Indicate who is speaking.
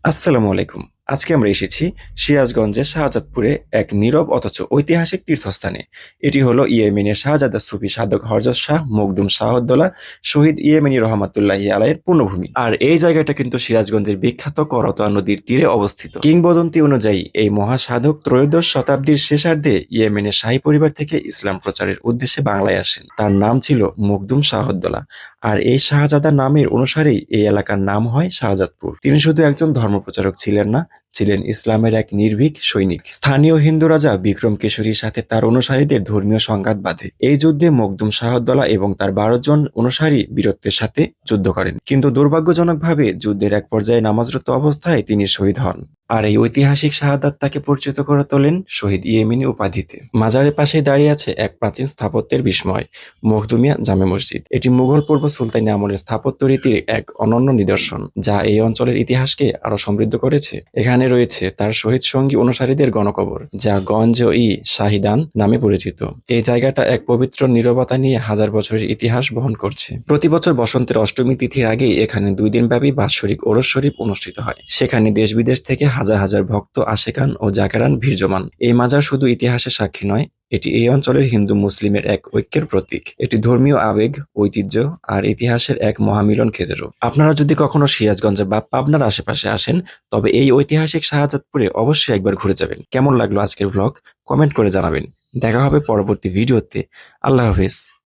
Speaker 1: আসসালামু আলাইকুম। আজকে আমরা এসেছি সিরাজগঞ্জের শাহজাদপুরে এক নীরব অথচ ঐতিহাসিক তীর্থস্থানে। এটি হলো ইয়েমেনের শাহজাদা সুফি সাধক হযরত শাহ মখদুম শাহদ্দৌলা শহীদ ইয়েমেনি রহমাতুল্লাহি আলাইহির পূর্ণভূমি। আর এই জায়গাটা কিন্তু সিরাজগঞ্জের বিখ্যাত করতোয়া নদীর তীরে অবস্থিত। কিংবদন্তি অনুযায়ী এই মহাসাধক ত্রয়োদশ শতাব্দীর শেষার্ধে ইয়েমেনের শাহী পরিবার থেকে ইসলাম প্রচারের উদ্দেশ্যে বাংলায় আসেন। তার নাম ছিল মখদুম শাহদ্দৌলা। আর এই শাহজাদা নামের অনুসারেই এই এলাকার নাম হয় শাহজাদপুর। তিনি শুধু একজন ধর্মপ্রচারক ছিলেন না, ছিলেন ইসলামের এক নির্ভীক সৈনিক। স্থানীয় হিন্দু রাজা বিক্রম কেশরীর সাথে তার অনুসারীদের ধর্মীয় সংঘাত বাধে। এই যুদ্ধে মখদুম শাহদ্দৌলা এবং তার ১২ জন অনুসারী বীরত্বের সাথে যুদ্ধ করেন, কিন্তু দুর্ভাগ্যজনকভাবে যুদ্ধের এক পর্যায়ে নামাজরত অবস্থায় তিনি শহীদ হন। আর এই ঐতিহাসিক শাহাদাত তাকে পরিচিত করে তোলেন শহীদ ইয়েমেনি উপাধিতে। মাজারের পাশে দাঁড়িয়ে আছে এক প্রাচীন স্থাপত্যের বিস্ময়, মখদুমিয়া জামে মসজিদ। এটি মুঘল পূর্ব সুলতানি আমলের স্থাপত্য রীতির এক অনন্য নিদর্শন, যা এই অঞ্চলের ইতিহাসকে আরো সমৃদ্ধ করেছে। এখানে রয়েছে তার শহীদ সঙ্গী অনুসারীদের গণকবর, যা গঞ্জ-ই শাহিদান নামে পরিচিত। এই জায়গাটা এক পবিত্র নীরবতা নিয়ে হাজার বছরের ইতিহাস বহন করছে। প্রতি বছর বসন্তের অষ্টমী তিথির আগেই এখানে ২ দিনব্যাপী বাৎসরিক ওরস শরীফ অনুষ্ঠিত হয়। সেখানে দেশ বিদেশ থেকে হাজার হাজার ভক্ত, আশেকান ও জাকেরান ভিড় জমান। এই মাজার শুধু ইতিহাসের সাক্ষী নয়, এটি এই অঞ্চলের হিন্দু মুসলিমের এক ঐক্যের প্রতীক। এটি ধর্মীয় আবেগ, ঐতিহ্য আর ইতিহাসের এক মহামিলন ক্ষেত্র। আপনারা যদি কখনো সিরাজগঞ্জে বা পাবনার আশেপাশে আসেন, তবে এই ঐতিহাসিক শাহজাদপুরে অবশ্যই একবার ঘুরে যাবেন। কেমন লাগলো আজকের ব্লগ? কমেন্ট করে জানাবেন। দেখা হবে পরবর্তী ভিডিওতে। আল্লাহ হাফেজ।